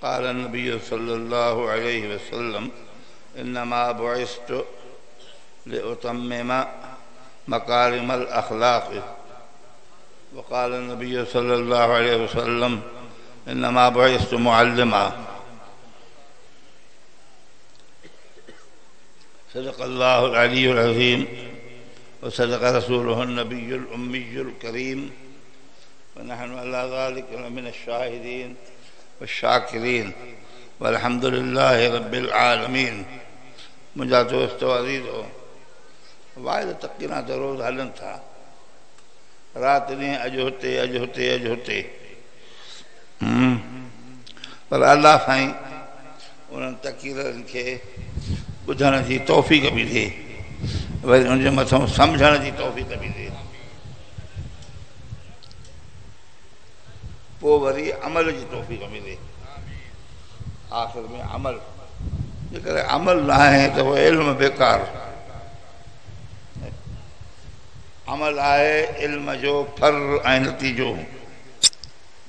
قال النبي صلى الله عليه وسلم إنما بعثت لأتمم مكارم الأخلاق. وقال النبي صلى الله عليه وسلم إنما بعثت معلما. صدق الله العلي العظيم وصدق رسوله النبي الأمي الكريم، ونحن على ذلك من الشاهدين والشاكرين والحمد لله رب العالمين. मुंहिंजा दोस्त अज़ीज़ हो, वाइद तकीना त रोज़ हलनि था, राति ॾींहुं अॼु हुते अॼु हुते अॼु हुते, पर अलाह साईं उन्हनि तकीरनि खे ॿुधण जी तौफ़ीक़ बि ॾिए, वरी उनजे मथां सम्झण जी तौफ़ीक़ बि ॾिए, पोइ वरी अमल जी तौफ़ीक़ मिले। आख़िर में अमल, जेकर अमल न आहे त उहो इल्मु बेकार। अमल आहे इल्म जो फर ऐं नतीजो।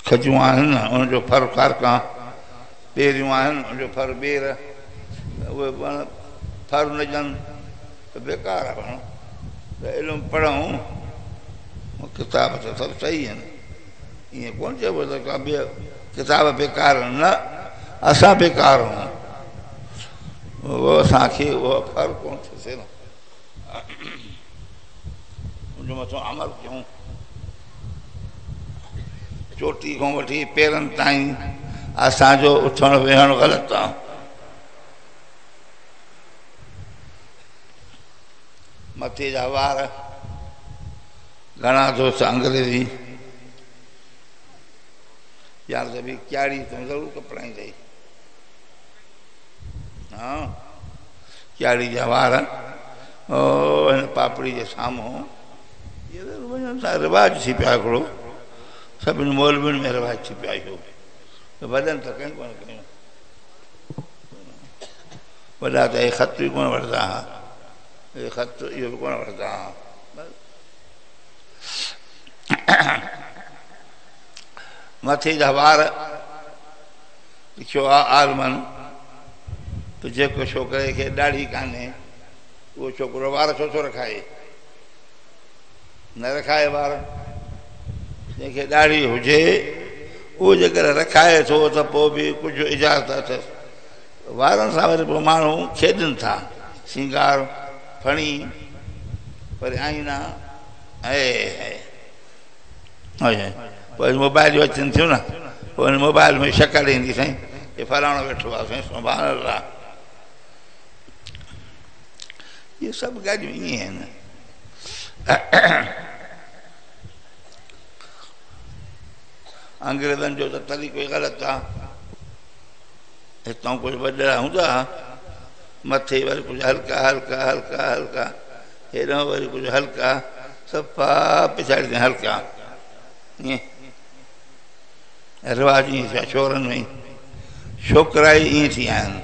खजूं आहिनि उनजो फर कारकां, ॿेरियूं आहिनि उनजो फर ॿेर, उहे फर न ॾियनि त बेकार आहे। पाण त इल्मु पढ़ूं, किताब त सभु सही आहिनि, ईअं कोन चइबो त का ॿिया किताब बेकार आहिनि, न, असां बेकार आहियूं, उहो असांखे उहो फर कोन थिएसि न, उनजे मथां अमल कयूं। चोटी खां वठी पेरनि ताईं असांजो उथणु वेहणु ग़लति आहे। मथे जा वार घणा दोस्त अंग्रेज़ी या त बि क्यारी तूं ज़रूरु कपड़ाईंदई, हा, क्यारी जा वार हिन पापड़ी जे साम्हूं, इहे वञनि था, रिवाज थी पिया हिकिड़ो, सभिनी मौलवियुनि में रिवाज थी पिया इहो, वॾनि त कयूं कोन कयूं, वॾा त इहे ख़त बि कोन वठंदा हुआ, इहे ख़त इहो बि कोन वठंदा हुआ। मथे जा वार लिखियो आहे आलमन, त जेको छोकिरे खे ॾाढ़ी कान्हे उहो छोकिरो वार छो थो रखाए, न रखाए वार। जंहिंखे ॾाढ़ी हुजे उहो जेकर रखाए थो त पोइ बि कुझु इजाज़त अथसि। वारनि सां वरी पोइ माण्हू खेॾनि था, सिंगार फणी, वरी आईना पोइ मोबाइलियूं अचनि थियूं न, पोइ हिन मोबाइल में शकल ईंदी, साईं हे फलाणो वेठो आहे, साईं सुभाणे अल्लाह। इहे सभु ॻाल्हियूं ईअं आहिनि। अंग्रेज़नि जो त तरीक़ो ई ग़लति आहे। हितां कुझु वॾड़ा हूंदा, मथे वरी कुझु हल्का हल्का हल्का हल्का, हेॾां वरी कुझु हल्का, सफ़ा पिछाड़ी ते हल्का, ईअं रिवाज ईअं थिया छोरनि में, छोकिरा ई ईअं थी विया आहिनि।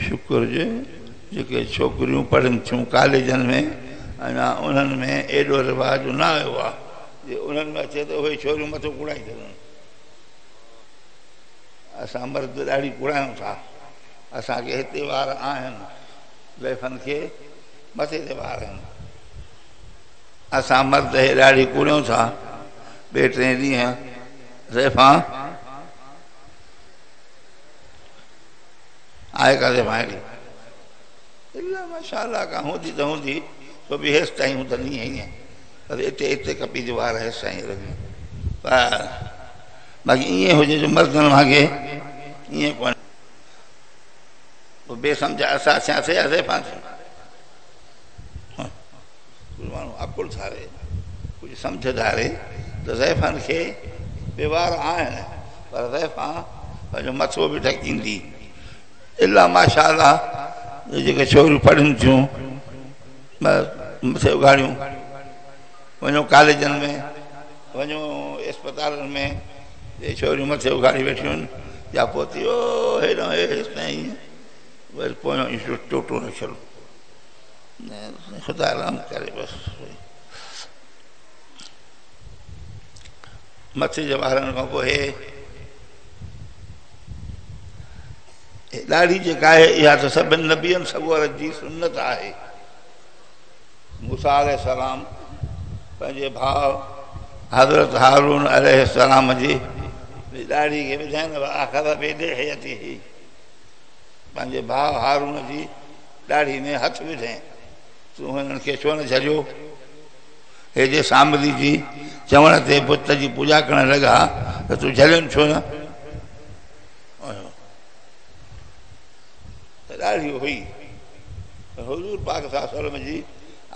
शुक्र जे जेके छोकिरियूं पढ़नि थियूं कॉलेजनि में, अञा उन्हनि में एॾो रिवाज न आयो आहे, जे उन्हनि में अचे त उहे छोरियूं मथो कुड़ाई छॾनि। असां मर्द ॾाढी कुड़ायूं था, असांखे हिते वार आहिनि, ज़ैफ़नि खे मथे ते वार आहिनि, असां मर्द हे ॾाढी कुड़ियूं था। ॿिए टे ॾींहं ज़ैफ़ां आहे का ज़ैफ़ां हेॾी, इलाही माशाअल्लाह का हूंदी त हूंदी, तो बि हेसि ताईं हूंदनि ईअं ईअं, पर हिते हिते कपी जी वार हेसि ताईं रखी, बाक़ी ईअं हुजे जो मर्दनि वांगे ईअं कोन। पोइ बेसम्झ असां थियासीं या ज़ैफ़ां थियूं। कुझु माण्हू अकुल धारे, कुझु सम्झ धारे, त ज़ैफ़नि खे बे वार आहिनि, पर ज़ैफ़ां पंहिंजो मथो बि ढकींदी। इलाही माशाअल्लाह जेके छोकिरियूं पढ़नि थियूं, मथे उघाड़ियूं, वञो कॉलेजनि में, वञो अस्पतालनि में, ये छोरियूं मथे उघाड़ी वेठियूं आहिनि, या पोइ ओ हेॾो हेसि ताईं, वरी पोयों ईंटो टोटो रखियलु, ख़ुदा राम करे बसि। मथे जे वारनि खां पोइ ॾाढ़ी जेका आहे इहा त सभिनि नबियनि सगोर जी सुन्नत आहे। मूसा अलैहिस्सलाम पंहिंजे भाउ हज़रत हारून अलैहिस्सलाम जी ॾाढ़ी खे ॿुधाइनि आख़िर बेॾे पंहिंजे भाउ हारून जी ॾाढ़ी में हथु विझाईं, तूं हिननि खे छो न छॾियो? हे जे सामरी जी चवण ते बुत जी पूॼा करण लॻा त तूं झलियनि छो न? ॾाढ़ी हुई हुज़ूर पाक सल्लल्लाहु अलैहि वसल्लम जी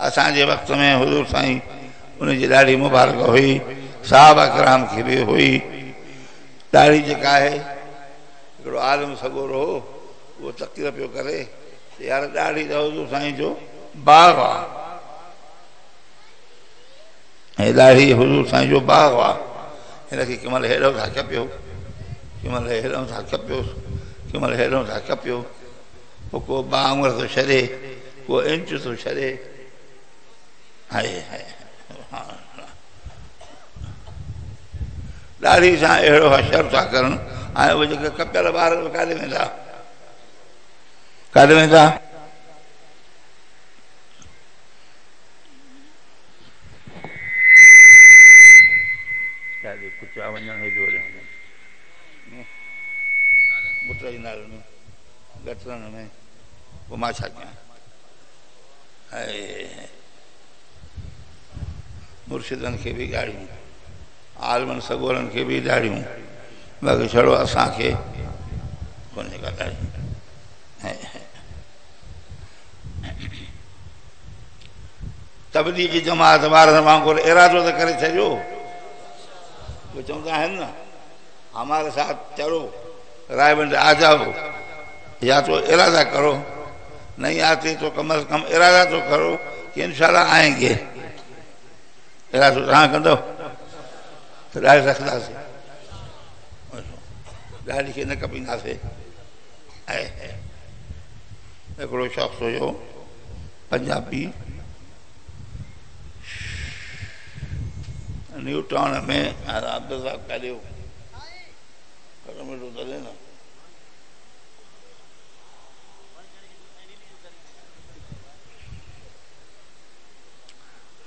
असांजे वक़्त में हुज़ूर साईं उनजी ॾाढ़ी मुबारक हुई, सहाबा किराम खे बि हुई। ॾाढ़ी जेका आहे हिकिड़ो आलिम सगोरो हो, उहो तक़रीर पियो करे यार ॾाढ़ी त हुज़ूर साईं जो बाग़ आहे, ऐं ॾाढ़ी हुज़ूर साईं जो बाग़ आहे, हिनखे कंहिं महिल हेॾो था खपियो, कंहिं महिल हेॾो था खपियोसि, कंहिं महिल हेॾो था खपियो, पोइ को ॿांहुर थो छॾे, को इंच थो छॾे। हाय हाय ॾाढ़ी सां अहिड़ो हशर था करनि। ऐं उहे जेके कपियल ॿार काॾे वेंदा, काॾे वेंदा? कुचा वञनि बुट जी नालनि में गटरनि में, पोइ मां छा कयां? मुर्शिदनि खे बि ॾाढ़ियूं, आलमनि सगोरनि खे बि ॾाढ़ियूं, बाक़ी छड़ो असांखे कोन्हे का ॾाढ़ी। तबलीगी जमात वारनि वांगुरु इरादो त करे छॾियो। वो चवंदा आहिनि न हमारे साथ चलो रायबंद आ जाओ, या तो इरादा करो, नहीं आते तो कम से कम इरादा तो करो कि इंशाल्लाह आएंगे। इरादो तव्हां कंदो त ॾाढ़ी रखंदासीं, ॾाढ़ी खे न कपींदासीं। हिकिड़ो शख़्स हुयो पंजाबी, न्यू टाउन में करियो न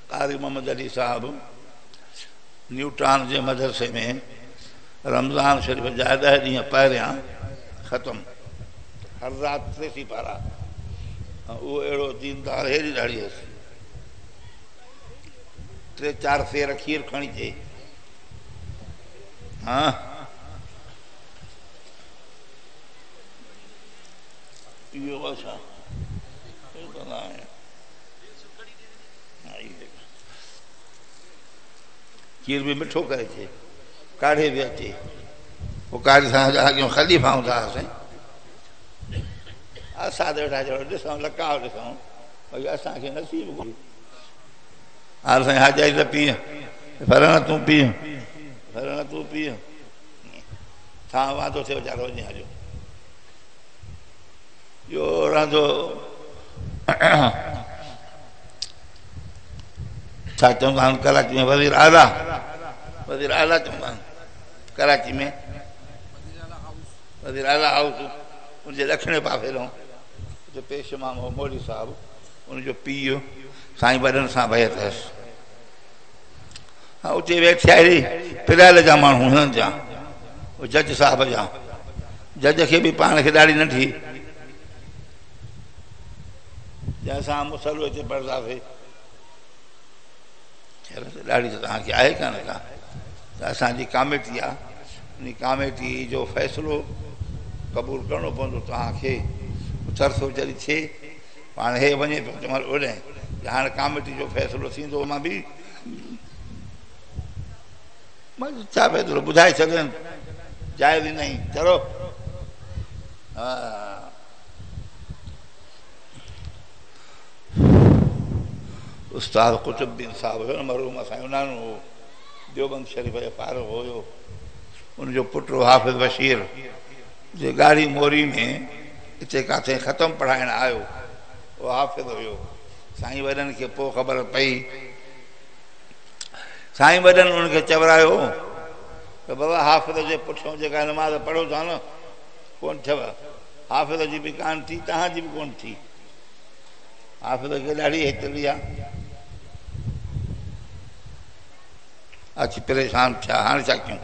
कारी मोहम्मद अली साहब न्यू टाउन जे मदरसे में रमज़ान शरीफ़ जा 10 ॾींहं पहिरियां ख़तमु, हर राति 3 पारा। उहो अहिड़ो दीनदार, हेॾी ॾाढ़ी हुअसि, 3-4 सेर खीर खणी अचे। हा इहो छा खीर बि मिठो करे अचे, काढ़े बि अचे, पोइ काढ़े सां अॻियूं ख़लीफ़ा हूंदा हुआसीं, असां त वेठा चयो ॾिसूं लकाव ॾिसूं भई असांखे नसीब घुरी। हाल साईं हाजाई त पीउ फरण तूं पीउ, फरण तूं पीउ, छा वांदो थियो वीचारो वञे हलियो। इहो रहंदो छा चवंदा आहिनि कराची में वज़ीर आला, वज़ीर आला चवंदा आहिनि कराची में, वज़ीर आला हाउस उनजे ॾखिणे पासे रहूं, उते पेश इमाम हो मोली साहिबु, उनजो पीउ साईं वॾनि सां भयत अथसि। हा उते वेठिया पिरायल जा माण्हू हुननि जा, जज साहिब जा, जज खे बि पाण खे ॾाढी नंढी, जंहिंसां मुसलो हिते पढ़ंदासीं, ॾाढी त तव्हांखे आहे कान का, त असांजी कमेटी आहे, उन कमेटी जो फ़ैसिलो क़बूल करिणो पवंदो तव्हांखे। तरसो जॾहिं थिए पाण हे वञे पियो चवण ओॾे, हाणे कमेटी जो फ़ैसिलो थींदो, मां बि छा फ़ैसिलो ॿुधाए छॾनि, जाइज़ ई नहीं चलो। हा उस्ताद कुतुबुद्दीन साहिबु हुयो न मरहूम, असांजो नानो हो, देवबंद शरीफ़ जो फारो हुयो, उनजो पुटु हाफ़िज़ बशीर जे ॻाढ़ी मोरी में हिते किथे ख़तमु पढ़ाइणु आयो, उहो हाफ़िज़ हुयो। साईं वॾनि खे पोइ ख़बर पई, साईं वॾनि उनखे चवरायो त बाबा हाफ़िज़ जे पुठियां जेका नमाज़ पढ़ो था न कोन थियव, हाफ़िज़ जी बि कान थी, तव्हांजी बि कोन थी। हाफ़िज़ खे ॾाढी हेतरी आहे, अची परेशान थिया, हाणे छा कयूं?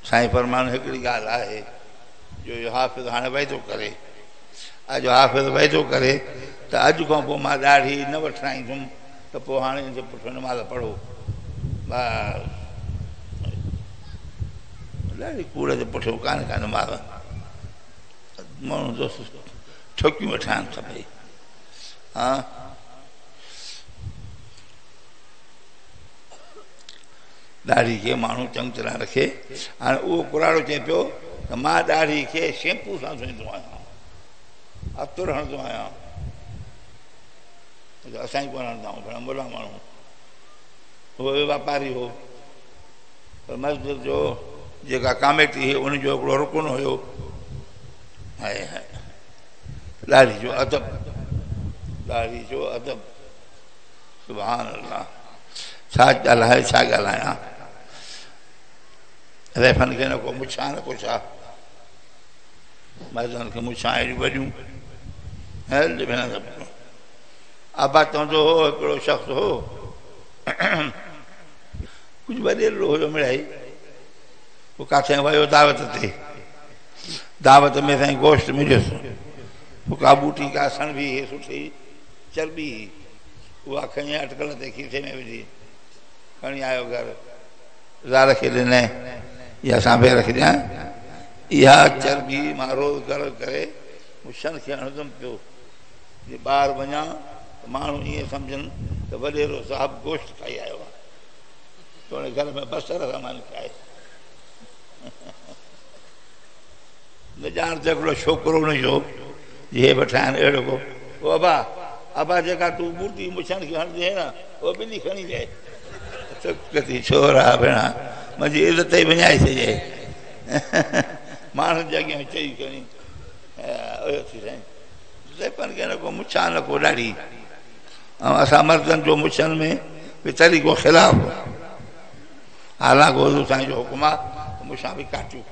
साईं फरमान हिकिड़ी ॻाल्हि आहे जो इहो हाफ़िज़ हाणे वैदो करे, अॼु हाफ़िज़ वैदो करे त अॼु खां पोइ मां ॾाढी न वठणु ईंदुमि, त पोइ हाणे हिन जे पुठियां नमाज़ पढ़ो। बसि ॾाढी कूड़ जे पुठियां कान्हे का नमाज़, माण्हू दोस्त ठोकियूं वेठा आहिनि सभई। हा ॾाढ़ी खे माण्हू चङी तरह रखे। हाणे उहो कुराड़ो चए पियो त मां ॾाढ़ी खे शैम्पू सां धोईंदो आहियां, अतुर हणंदो आहियां। असां ई कोन हणंदा आहियूं, घणा मुला माण्हू। उहो बि वापारी हो, पर मस्जिद जो जेका कमेटी हुई उनजो हिकिड़ो रुकन हुयो। हाय हाय ॾाढ़ी जो अदब, ॾाढ़ी जो अदब, सुभान अल्लाह। छा ॻाल्हाए, छा ॻाल्हायां? रेफन खे न को मुछां न को छा, मर्दनि खे मुछां अहिड़ियूं वॾियूं। अबा चवंदो हो, हिकिड़ो शख़्स हो, कुझु वॾेरो हुयो मिड़ाई, पोइ किथे वियो दावत ते, दावत में साईं गोश्त मिलियुसि, पोइ का बूटी का सण बि सुठी चर्बी, उहा खणी अटकल ते खीसे में विझी खणी आयो घर, ज़ाल खे ॾिनई, इहा सांभे रखी ॾियां, इहा चर्बी मां रोज़ गरम करे मुछनि खे हणंदुमि पियो, जे ॿाहिरि वञा त माण्हू ईअं सम्झनि त वॾेरो साहिबु गोश्त खाई आयो आहे, तोड़े घर में बसर सामान खाए। न ॼाण त हिकिड़ो छोकिरो हुनजो इहे वेठा आहिनि अहिड़ो को, ओ अबा अबा जेका तूं बूटी मुछनि खे हणंदी आहीं न, उहो ॿिली खणी जाए। कती छोरा भेण मुंहिंजी इज़त ई विञाए छॾिजे, माण्हुनि जे अॻियां चई खणी साईं खे न को मुछां न को ॾाढी। ऐं असां मर्दनि जो मुछनि में बि तरीक़ो ख़िलाफ़, हालांकि हुज़ूर साईं जो हुकुम आहे त मुछां बि काटियूं,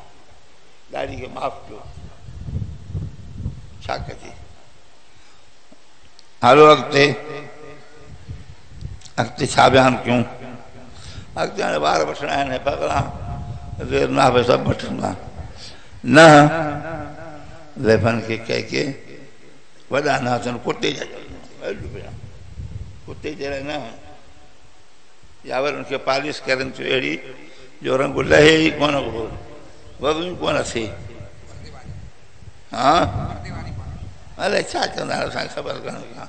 ॾाढी खे माफ़ कयो, छा कजे। हलो अॻिते, अॻिते छा बयानु कयूं? अॻिते हाणे ॿार वठणा आहिनि, पगड़ा ज़ेर नाफ़े सभु वठंदा न, ज़ैफ़नि खे कंहिंखे वॾा न अचनि, कुते जा कुते जहिड़ा न, या वरी उनखे पालिश करनि थियूं अहिड़ी जो रंग लहे ई कोन, वॻियूं कोन थिए। हा अलाए छा चवंदा आहिनि, असांखे ख़बर कोन्हे का,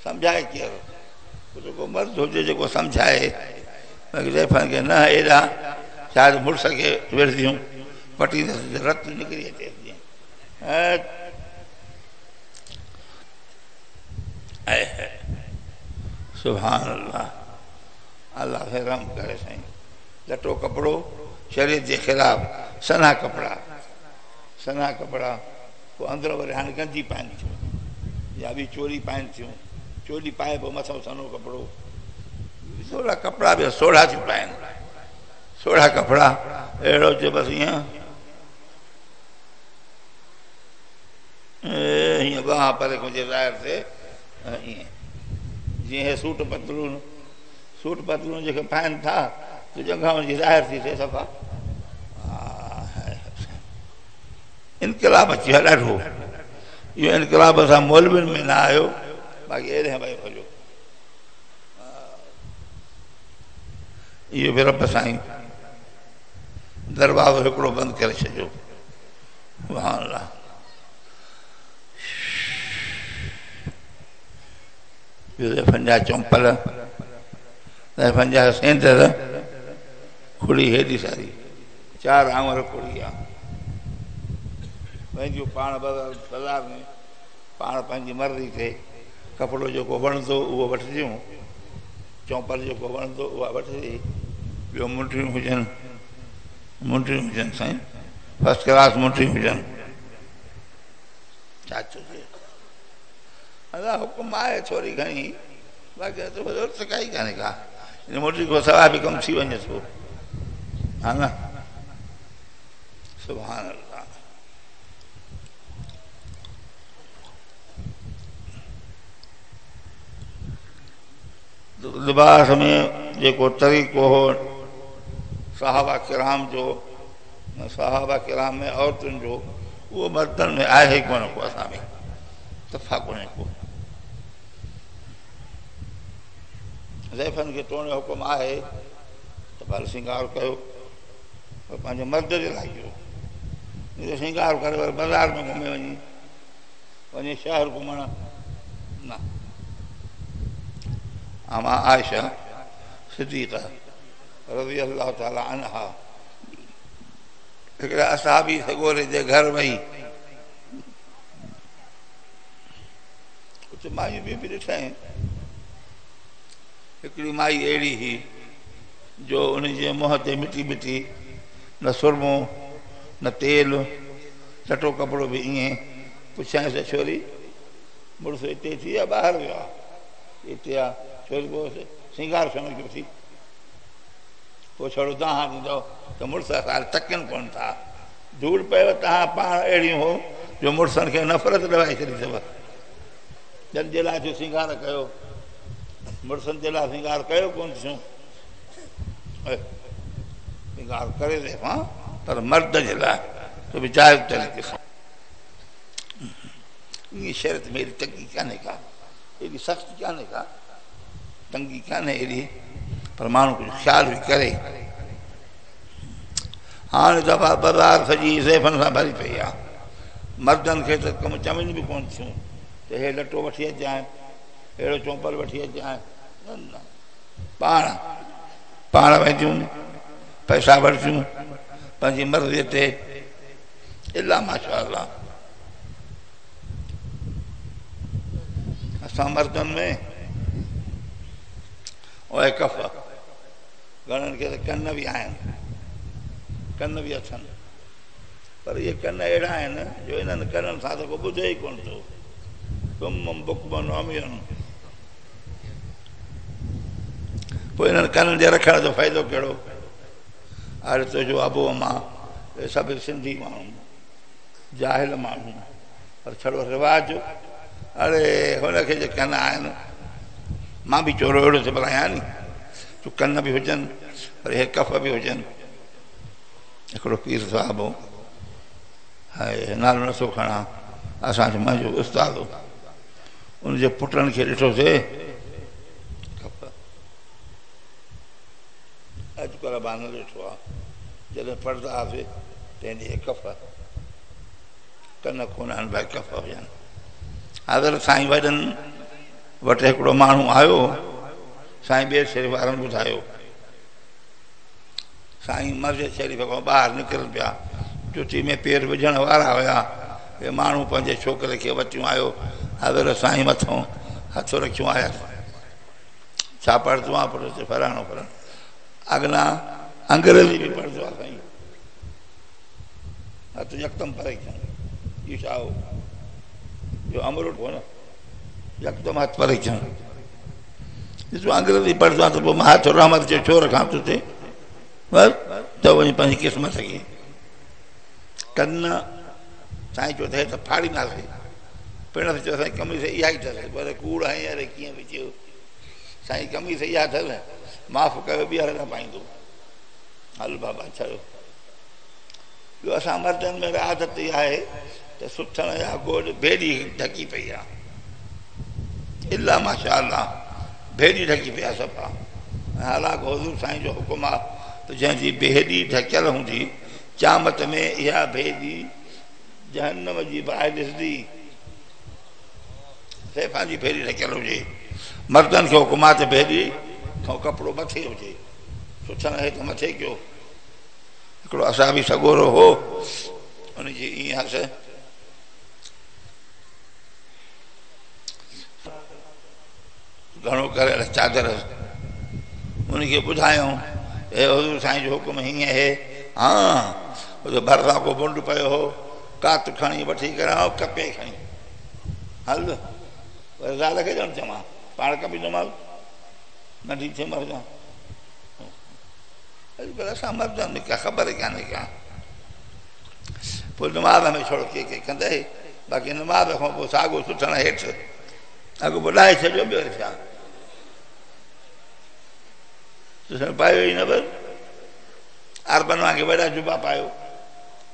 सम्झाए केरु? जेको मर्द हुजे जेको सम्झाए, बाक़ी ज़ैफ़नि खे न हेॾा, शायदि मुड़ुस खे विढ़दियूं पटींदसि रत निकिरी अचे, सुभान अल्लाह, अल्लाह खे रहम करे साईं। लटो कपिड़ो शरीयत जे ख़िलाफ़, सन्हा कपिड़ा, सन्हा कपिड़ा, पोइ अंदरि वरी हाणे गंजी पाइनि थियूं, या बि चोली पाइनि थियूं, चोली पाए पोइ मथां सन्हो कपिड़ो, सोढ़ा कपिड़ा बि सोढ़ा थियूं पाइनि, सोढ़ा कपिड़ा अहिड़ो जो बसि ईअं हीअं ॿांह परे मुंहिंजे ज़ाहिर ते ईअं, जीअं हे सूट पतलून जेके पाइनि था त जंघा हुनजी ज़ाहिर थी थिए सफ़ा। इनकलाब अची वियो ॾाढो, इहो इनकलाब असां मौलवियुनि में न आयो, बाक़ी एॾे भई वञो, इहो बि रब साईं दरवाज़ो हिकिड़ो बंदि करे छॾियो। पंजा चंपल, पंजा सेंदर, खुड़ी हेॾी सारी, 4 आंवर खुड़ी आहे, पंहिंजो पाण बाज़ार में पाण पंहिंजी मर्ज़ी थे कपिड़ो जेको वणंदो उहो वठिजियूं, चौंपल जेको वणंदो उहा वठिजे, ॿियो मुंडियूं हुजनि साईं, फर्स्ट क्लास मुंडियूं हुजनि, छा चइजे? अलाह हुकुम आहे थोरी घणी, बाक़ी ज़रूरत काई कान्हे का, इन मुंडी खां सवाइ बि कमु थी वञे थो, हा न, सुभान अल्लाह। लिबास में जेको तरीक़ो हो सहाबा किराम जो, सहाबा किराम में औरतुनि जो, उहो मर्दनि में आहे ई कोन को, असां में इत्तफ़ाक़ कोन्हे को। ज़ैफ़नि खे टोड़ण जो हुकुम आहे त भले श्रंगार कयो, पर पंहिंजे मर्द जे लाइ कयो। श्रंगार करे वरी बाज़ार में घुमे वञे शहर घुमण न। अमा आयशा सिद्दीक़ा रज़ी अल्लाह ताला अन्हा हिकिड़े असहाबी सॻोरे जे घर वई, उते माइयूं ॿियूं बि ॾिठई। हिकिड़ी माई अहिड़ी हुई जो उनजे मुंहं ते मिटी मिटी, न सुरमो न तेल, टटो कपिड़ो बि ईअं। पुछांसि त छोरी मुड़ुसु हिते थी या ॿाहिरि वियो आहे? हिते आहे। छोरी पोइ श्रंगार छो न कयो थी? पोइ छड़ो तव्हां ॾींदव त मुड़ुस असां टकनि कोन था। धूड़ पियो तव्हां पाण अहिड़ियूं हो जो मुड़ुसनि खे नफ़रत ॾवाए छॾी अथव। जन जे लाइ थियो श्रंगार कयो, मुड़ुसनि जे लाइ श्रंगार कयो कोन थियूं। श्रंगार करे तंहिंखां, पर मर्द जे लाइ तो बि जाइज़ तरीक़े सां। ईअं शर्त में एॾी तंगी कान्हे का, एॾी सख़्ती कान्हे का, तंगी कान्हे एॾी, पर माण्हू कुझु ख़्यालु बि करे। हाणे दफ़ा बाज़ार सॼी ज़ैफ़नि सां भरी पई आहे। मर्दनि खे त कमु चवनि बि कोन थियूं त हे लटो वठी अचांइ, अहिड़ो चोंपल वठी अचांइ। न न, पाण वेंदियूं, पैसा वठियूं पंहिंजी मर्ज़ीअ ते। इला माशा अल्लाह असां मर्दनि में ओए कफ़, घणनि खे त कन बि आहिनि, कन बि अथनि, पर इहे कन अहिड़ा आहिनि जो इन्हनि कननि सां त को ॿुधे ई कोन थो। सुम्म बुकमन अमियुनि। पोइ इन्हनि कननि जे रखण जो फ़ाइदो कहिड़ो? अरे तुंहिंजो अबो अमा इहे सभु सिंधी माण्हू, जाहिल माण्हू, पर छड़ो रिवाज। अरे हुनखे जे कन आहिनि, मां बि चोरो अहिड़ो थो बणायां नी, तूं कन बि हुजनि पर इहे कफ़ बि हुजनि। हिकिड़ो पीर साहिब हो, हाए नालो नथो खणा, असांजो मुंहिंजो उस्ताद हो, उनजे पुटनि खे ॾिठोसीं कफ़। अॼुकल्ह मां न ॾिठो आहे, जॾहिं पढ़ंदा हुआसीं तंहिंजे कफ़, कन कोन आहिनि भाई कफ़ हुजनि। हज़रत साईं वॾनि वटि हिकिड़ो माण्हू आयो, साईं ॿिए शरीफ़ वारनि ॿुधायो। साईं मस्जिद शरीफ़ खां ॿाहिरि निकिरनि पिया, चुटी में पेर विझण वारा हुया। हे माण्हू पंहिंजे छोकिरे खे वटियूं आयो, हज़रत साईं मथां हथु रखियूं आया। छा पढ़ंदो आहे पुटु? फलाणो फलाणो। अॻिला अंग्रेज़ी बि पढ़ंदो आहे साईं, हथु यकदमि परे कयूं। इहो छा हो? इहो अमरुद हो न, यकदमि हथु परे कयूं। ॾिसो अंग्रेज़ी पढ़ंदो आहे त पोइ मां हथु रहमत जो छो रखां तो ते? बसि त वञी पंहिंजी क़िस्मत खे। कन साईं चयो त हे त फाड़ींदासीं, पिण चयो साईं कमीस इहा ई अथसि, पर कूड़ हई अरे कीअं बि चयो, साईं कमीस इहा अथसि, माफ़ु कयो ॿीहर न पाईंदो। हल बाबा छॾो। ॿियो असां मर्दनि में आदत इहा आहे त सुथण या गोॾ भेॾी ढकी पई आहे। इला माशा अल्लाह भेॾी ढकी पई आहे सफ़ा। हालांकि हुज़ूर साईं जो हुकुम आहे त जंहिंजी भेॾी ढकियल हूंदी, क़यामत में इहा भेॾी जहन्नम जी बाहि ॾिसंदी। ज़ैफ़ां जी भेॾी ढकियल हुजे। मर्दनि खे हुकुम आहे त भेॾी खां कपिड़ो मथे हुजे, सुथण हेठि मथे कयो। हिकिड़ो असां बि सॻोरो हो, उनजी ईअं हस घणो करे चादर, उनखे ॿुधायूं हे हुज़ूर साईं जो हुकुम हीअं हे। हा भरिसां को मुंड पियो हो, कात खणी वठी करे कपे खणी हल, वरी ज़ाल खे ॼण चवां पाण कपींदोमांसि, नंढी थिए मरजां। अॼुकल्ह असां मर्दनि में का ख़बर ई कान्हे का। पोइ नमाज़ में छोड़ के कंदे बाक़ी नमाज़ खां पोइ साॻियो सुथण हेठि अॻु ॿुधाए छॾियो ॿियो छा तुसें पायो ई न बसि अरबन वांगुरु वॾा जुबा पायो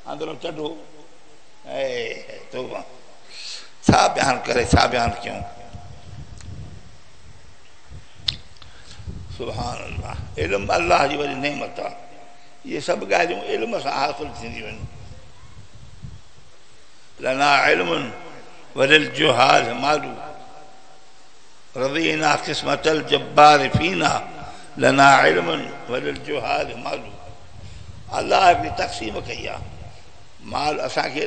अंदरों चढो तौबा छा बयानु करे छा बयानु कयूं सुभान अल्लाह इल्मु अल्लाह जी वॾी नेमत आहे ये सब ॻाल्हियूं इल्म सां हासिल थींदियूं आहिनि लना इल्मुन वलिल जुहाल मालू रज़ीना क़िस्मतल जब्बार फीना लना इल्मुन वलिल जुहाल मालू अल्लाह हिकिड़ी तक़सीम कई आहे माल असांखे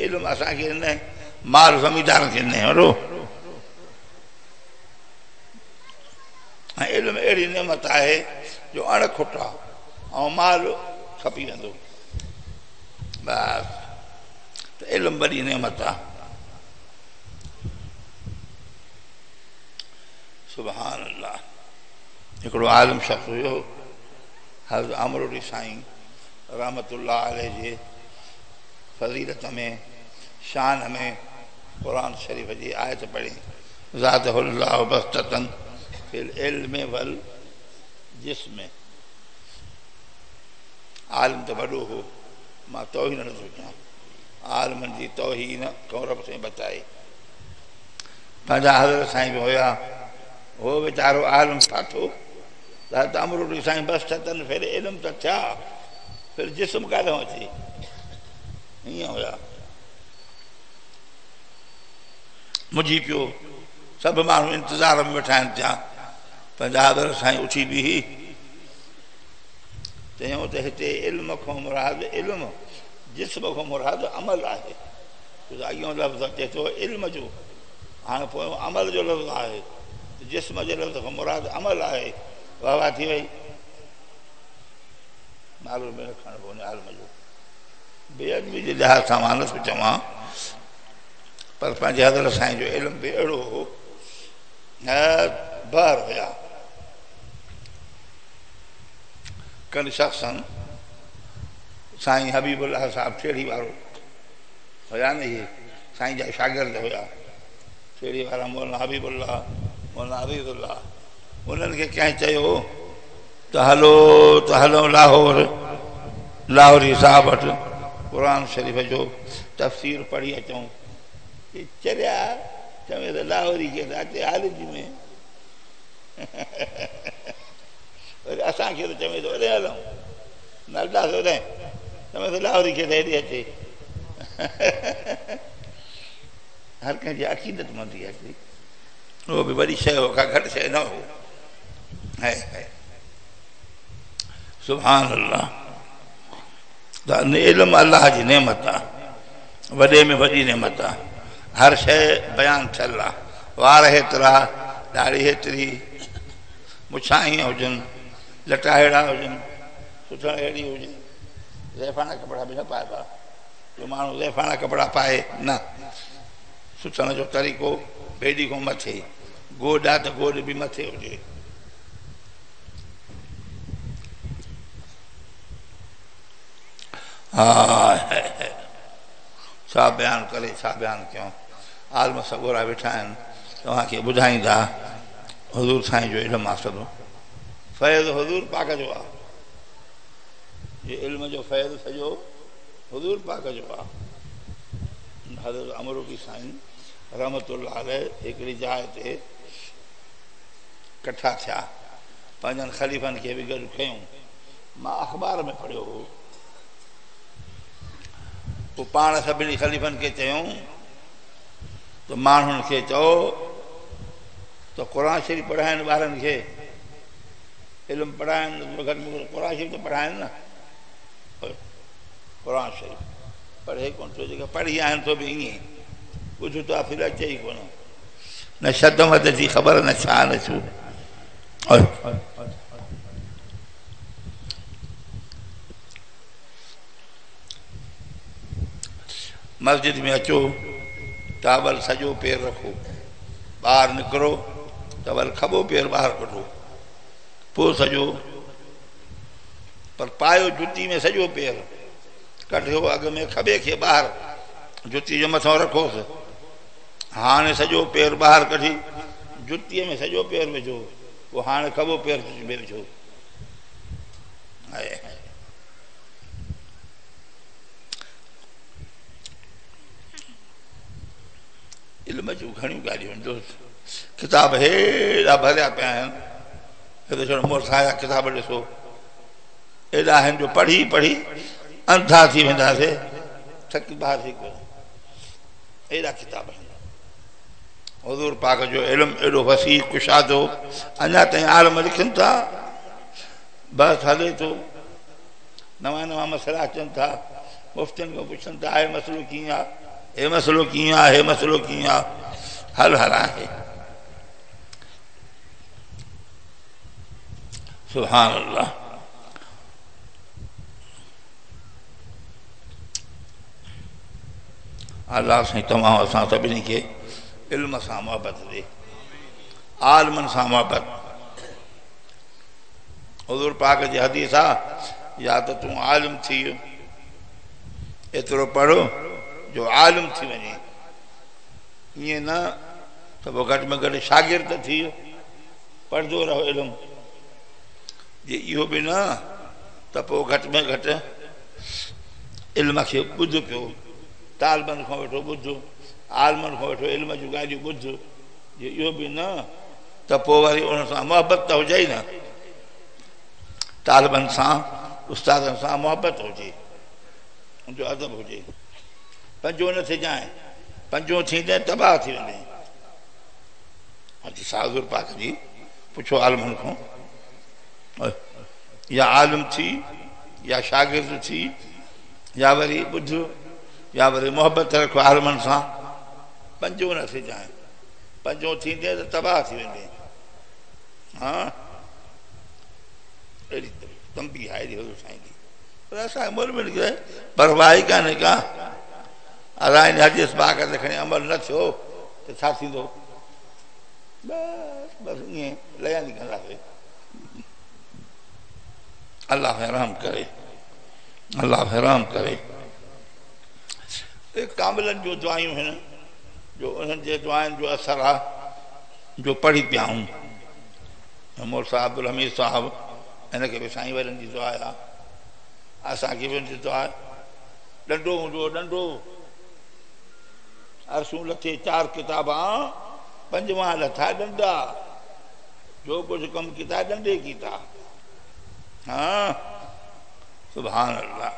इल्मु असांखे न माल ज़मीदारनि खे न वठो ऐं इल्मु अहिड़ी नेमत आहे जो अणखुट आहे ऐं माल खपी वेंदो बसि त इल्मु वॾी नेमत आहे सुभान अल्लाह हिकिड़ो आलिम शख़्स हुयो हज़रत अमरुद्दीन साईं रहमतुल्लाह अलैह जे फज़ीलत में शान में क़ुरान शरीफ़ जी आयत पढ़ी ज़ादहुल्लाहु बस्ततन फिल इल्मि वल जिस्म आलिम त वॾो हो मां तौहीन नथो कयां आलिमनि जी तौहीन कौरब से बचाई पंहिंजा हज़रत साईं बि हुया हो वीचारो आलिम ठातो हज़रत अमरुद्दीन साईं बस्ततन फिर इल्मु त थिया फिर जिस्म काॾों अचे हीअं हुया मुंहिंजी पियो सभु माण्हू इंतज़ार में वेठा आहिनि थिया पंहिंजा हज़रत साईं उथी बीही चयूं त हिते इल्म खां मुराद इल्मु जिस्म खां मुराद अमल आहे अॻियों लफ़्ज़ अचे थो इल्म जो हाणे पोइ अमल जो लफ़्ज़ आहे जिस्म जे लफ़्ज़ खां मुराद अमल आहे वाह वाह थी वई नालो में रखणु पवंदो आलिम जो बेअदबी जे लिहाज़ सां मां नथो चवां पर पंहिंजे हज़रत साईं जो इल्मु बि अहिड़ो हो बर हुया कनि शख़्सन साईं हबीबुल्लाह साहिबु छेड़ी वारो हुया न इहे साईं जा शागिर्द हुया छेड़ी वारा मौलाना हबीबुल्लाह मौलाना अज़ीज़ुल्लाह उन्हनि खे कंहिं चयो त हलो लाहौरी साहिब वटि क़ुरान शरीफ़ जो तफ़सीर पढ़ी अचूं चरिया चवे त लाहौरी खे त अचे हालजी में वरी असांखे त चवे थो होॾे हलूं न हलंदासीं होॾे चवे थो लाहौरी खे त हेॾे अचे हर कंहिंजी अक़ीदत हूंदी आहे हिकिड़ी उहो बि वॾी शइ हो का घटि शइ न हो सुभान अल्लाह त इल्मु अल्लाह जी नेमत आहे वॾे में वॾी नेमत आहे हर शइ बयानु थियल आहे वार हेतिरा ॾाढ़ी हेतिरी मुछां हीअं हुजनि लटा अहिड़ा हुजनि सुठा अहिड़ी हुजनि ज़ैफ़ाना कपिड़ा बि न पाइबा जो माण्हू ज़ैफ़ाना कपिड़ा पाए न सुथण जो तरीक़ो बेड़ी खां मथे गोॾ आहे त गोॾ बि मथे हुजे हा छा बयानु करे छा बयानु कयूं आलम सगोरा वेठा आहिनि तव्हांखे ॿुधाईंदा हुज़ूर साईं जो इल्मु आहे सॼो फैज़ हुज़ूर पाक जो आहे ये इल्म जो फैज़ सॼो हुज़ूर पाक जो आहे हज़रत अमरुद्दीन साईं रहमतुल्लाह अलैह हिकिड़ी जाइ ते कठा थिया पंहिंजनि ख़लीफ़नि खे बि गॾु कयूं मां अख़बार में पढ़ियो हो पोइ पाण सभिनी ख़लीफ़नि खे चयूं त माण्हुनि खे चओ त क़ुरान शरीफ़ पढ़ाइनि ॿारनि खे इल्मु पढ़ाइनि घटि में घटि क़ुरान शरीफ़ त पढ़ाइनि न क़ुरान शरीफ़ पढ़े कोन थो जेका पढ़ी आहिनि तो बि ईअं ॿुध त फिर अचे ई कोन न शद वद जी ख़बर न छा न छो मस्जिद में अचो तावल सॼो पेर रखो ॿाहिरि निकिरो तावल खॿो पेर ॿाहिरि कढो पोइ सॼो पर पायो जुती में सॼो पेर कढियो अॻ में खॿे खे ॿाहिरि जुती जे मथां रखोसि हाणे सॼो पेर ॿाहिरि कढी जुतीअ में सॼो पेर विझो पोइ हाणे खॿो पेर में विझो इल्म जूं घणियूं ॻाल्हियूं आहिनि किताब हेॾा भरिया पिया आहिनि हिते छो मोर्स आया किताब ॾिसो एॾा आहिनि जो पढ़ी पढ़ी अंधा थी वेंदासीं थकी ॿाहिरि थी करे एॾा किताब आहिनि हुज़ूर पाक जो इल्मु एॾो वसीउ कुशादो अञा ताईं आलम लिखनि था बसि हले थो नवां नवां मसइला अचनि था मुफ़्तियुनि खां पुछनि था हे मसइलो कीअं आहे हे मसइलो कीअं आहे हे मसइलो कीअं आहे हल हल आहे सुभान अल्लाह अल्लाह साईं तमामु असां सभिनी खे इल्म सां मोहबत ॾे आलमनि सां मोहबत हुज़ूर पाक जी हदीस आहे या त तूं आलिम थी एतिरो पढ़ो जो आलिम थी वञे ईअं न त पोइ घटि में घटि शागिर्द थी वियो पढ़ंदो रहो इल्मु जे इहो बि न त पोइ घटि में घटि इल्म खे ॿुध पियो तालबनि खां वेठो ॿुध आलमनि खां वेठो इल्म जूं ॻाल्हियूं ॿुध जे इहो बि न त पोइ वरी उन सां मोहबत त हुजे ई न तालबनि सां उस्तादनि सां मोहबत हुजे उनजो अदब हुजे पंजो न थिजांइ पंजो थींदे तबाह थी वञे हुज़ूर पाक जी पुछो आलमनि खां या आलिम थी या शागिर्द थी या वरी ॿुध या वरी मोहबत रखो आलमनि सां पंजो न थिजांइ पंजो थींदे त तबाह थी वेंदे हा अहिड़ी तंबी आहे एॾी साईं जी पर असांखे मुल्क में परवाही कान्हे का अलाए हिन हदीस पाक ते खणी अमल न थियो त छा थींदो बसि बसि ईअं लयानी कंदासीं अल्लाह रहम करे अल्लाह रहम करे कामिलनि जूं दुआयूं आहिनि जो उन्हनि जे दुआनि जो असरु आहे जो पढ़ी पिया आहियूं मोर साहब अब्दुल हमीद साहिबु हिनखे बि साईं वरनि जी दुआ आहे असांखे बि हुनजी दुआ ॾंडो हूंदो ॾंडो अरसूं लथे 4 किताबा 5वां लथा ॾंडा जो कुझु कमु कीता ॾंडे कीता हाँ सुभान अल्लाह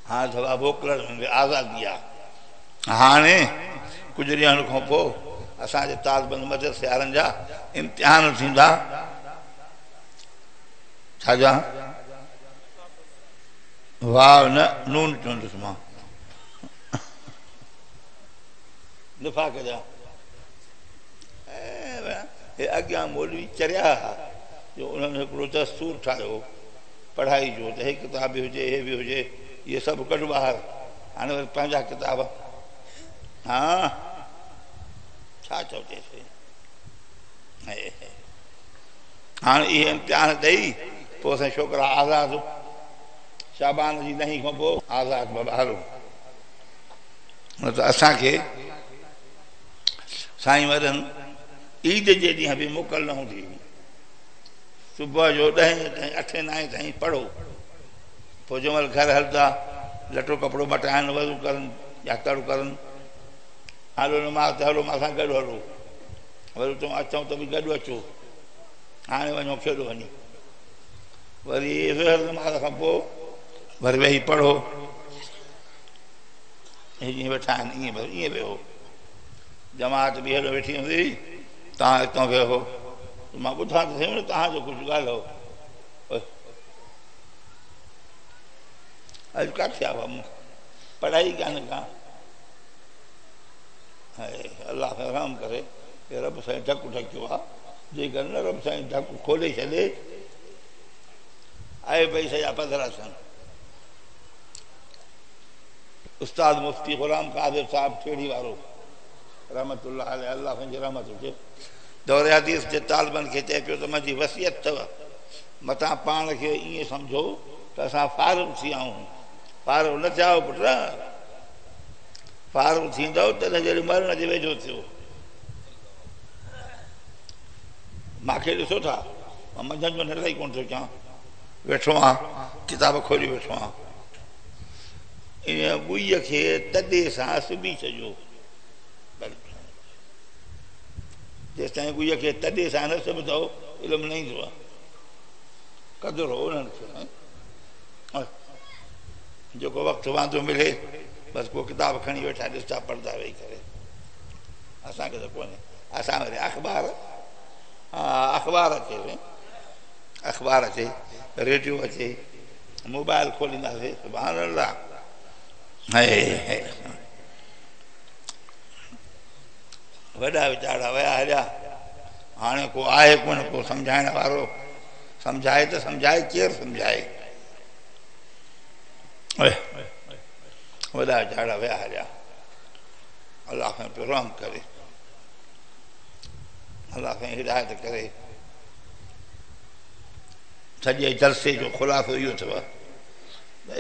हाँ दवा मोकिलण में आज़ादी आहे हाणे कुझु ॾींहंनि खां पोइ असांजे तालबंद मदरसे वारनि जा इम्तिहान थींदा छाजा वाह न नून चवंदुसि मां निफ़ाक़ जा हे अॻियां मौलवी चरिया जो उन्हनि हिकिड़ो दस्तूर ठाहियो पढ़ाई जो त हे किताब बि हुजे हे बि हुजे इहे सभु कढ ॿाहिरि हाणे वरी पंहिंजा किताब हा छा चइजे हाणे इहे इम्तिहान ॾेई पोइ असां छोकिरा आज़ादु शाबान जी 9 खां पोइ आज़ादु बाबा हलो न त असांखे साईं वरनि ईद जे ॾींहुं बि मोकल न हूंदी सुबुह जो 10 ताईं 8 9 ताईं पढ़ो पोइ जंहिंमहिल घर हलंदा लटो कपिड़ो मटाइनि वज़ू करनि या तड़ करनि हलो नमाज़ त हलो असां गॾु हलो वरी तूं अचूं त बि गॾु अचो हाणे वञो खेॾो वञी वरी नमाज़ खां पोइ वरी वेही पढ़ो जीअं वेठा आहिनि ईअं वेहो जमात बि हेॾो वेठी हूंदी तव्हां हितां वेहो मां ॿुधां त सही न तव्हांजो कुझु ॻाल्हि हो अॼु किथे आहे मूं पढ़ाई कान्हे का अल्लाह रहम करे रब साईं ढकु ढकियो आहे जेकर न रब साईं ढकु खोले छॾे आहे भई सॼा पधरा अथनि उस्ताद मुफ़्ती ग़ुलाम क़ादिर साहिबु ठेड़ी वारो रहमतुल्लाह अलैह अल्लाह पंहिंजी रहमत हुजे दौरे हदीस जे तालबनि खे चए पियो त मुंहिंजी वसियत अथव मतां पाण खे ईअं सम्झो त असां फारिग थी विया आहियूं फारिग न थिया पुट फारिग थींदव तॾहिं जॾहिं मरण जे वेझो थियो मूंखे ॾिसो था मां मंझंदि जो निंड ई कोन थो कयां वेठो आहियां किताब खोले वेठो आहियां इन ॿुईअ खे तॾे सां सिबी छॾियो जेसि ताईं ॿुईअ खे तॾे सां न सिबंदव इल्मु न ईंदो आहे क़दुरु हो उन्हनि खे जेको वक़्तु वांदो मिले बसि को किताब खणी वेठा ॾिसंदा पढ़ंदा वेही करे असांखे त कोन्हे असां वरी अख़बार अख़बार अचे रेडियो अचे मोबाइल खोलींदासीं सुभाणे अल्लाह वॾा वीचारा विया हलिया हाणे को आहे कोन को सम्झाइण वारो सम्झाए त सम्झाए केरु सम्झाए वॾा वीचारा विया हलिया अलाह खां पियो रहम करे अलाह खां हिदायत करे सॼे जलसे जो ख़ुलासो इहो अथव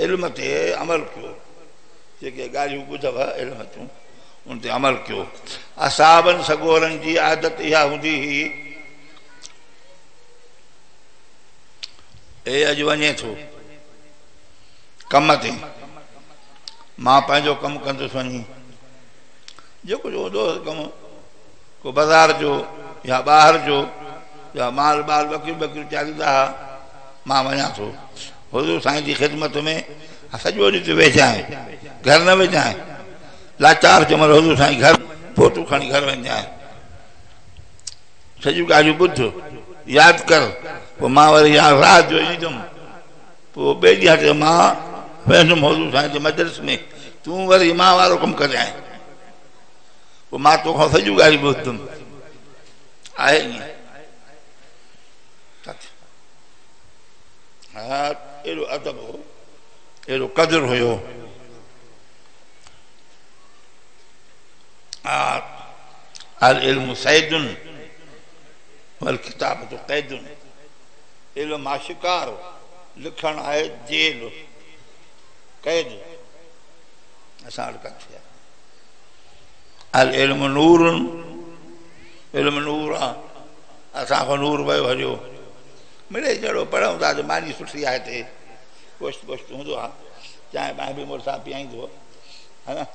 इल्म ते अमल कयो जेके ॻाल्हियूं ॿुधव इल्म तूं उन ते अमल कयो असाबनि सगोरनि जी आदत इहा हूंदी हुई हे अॼु वञे थो कम ते मां पंहिंजो कमु कंदुसि वञी जेको जो हूंदो कमु को बाज़ार जो या ॿाहिरि जो या माल ॿाल ॿकिरियूं ॿकिरियूं चालींदा हुआ मां वञा थो हुज़ूर साईं जी ख़िदमत में सॼो ॾींहुं ते वेचाए घर न वेचाए लाचार चमल हुज़ूर साईं घर फोटू खणी घर वञाए सॼियूं ॻाल्हियूं ॿुध यादि कर पोइ मां वरी राति जो ईंदुमि पोइ ॿिए ॾींहं ते मां वेंदुमि हुज़ूर साईं जे मजलिस में तूं वरी मां वारो कमु कजांइ पोइ मां तोखां सॼियूं ॻाल्हियूं ॿुधंदुमि आहे ईअं हा एॾो अदब हो एॾो क़दुरु हुयो अल इल्मु सैदुन वल किताबतु क़ैदुन इल्मु आहे शिकार लिखणु आहे जेल क़ैद असां वटि किथे आहे अल इल्मु नूरुन इल्मु नूर आहे असांखां नूर वियो हलियो मिड़े जहिड़ो पढ़ूं था त मानी सुठी आहे हिते पोस्ट पोस्ट हूंदो आहे चांहि ॿाहिरि बि मोड़ सां पीआईंदो हा न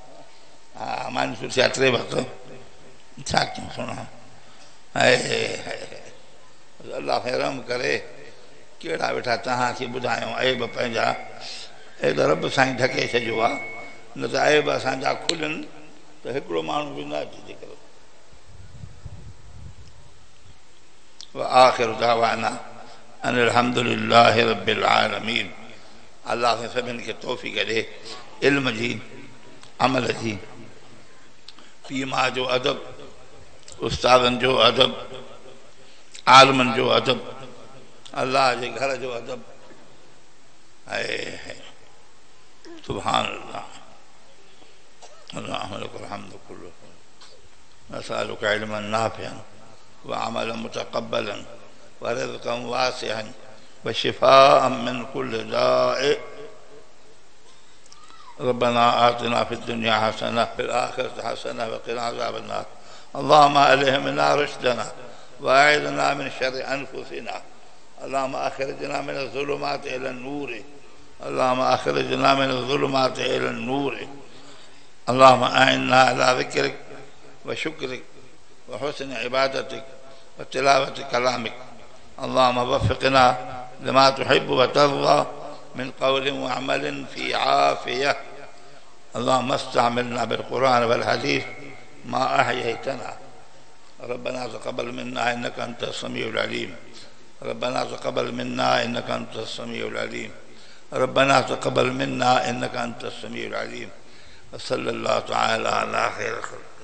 हा मानी सुठी आहे टे वक़्तु छा कयूं सुणा अलाह रहम करे कहिड़ा वेठा तव्हांखे ॿुधायूं ऐब पंहिंजा हे त रब साईं ढके छॾियो आहे न त ऐब असांजा खुलनि त हिकिड़ो माण्हू बि न अची करो आख़िर दावाना अनिल हम्दुलिल्लाहि रब्बिल आलमीन अल्लाह खे सभिनि खे तौफ़ीक़ ॾे इल्म जी अमल जी पीउ माउ जो अदब उस्तादनि जो अदब आलमनि जो अदब अल्लाह जे घर जो अदब आहे सुभान अल्लाह अल्लाह लकल हम्दु कुल्लु नसअलुक इल्मन नाफ़िअन व अमलन मुतक़ब्बलन व रिज़्क़न वासिअन व शिफ़ाअन मिन कुल्लि दाअ रब्बना आतिना फ़िद दुनिया हसनह फ़िल आख़िरति हसनह व क़िना अज़ाबन्नार اللهم ألهمنا رشدنا وأعذنا من شر أنفسنا اللهم أخرجنا من الظلمات إلى النور اللهم أخرجنا من الظلمات إلى النور اللهم أعنا على ذكرك وشكرك وحسن عبادتك وتلاوة كلامك اللهم وفقنا لما تحب وترضى من قول وعمل في عافية اللهم استعملنا بالقرآن والحديث ما أحييتنا ربنا تقبل منا إنك أنت السميع العليم ربنا تقبل منا إنك أنت السميع العليم ربنا تقبل منا إنك أنت السميع العليم وصلى الله تعالى على خير خلق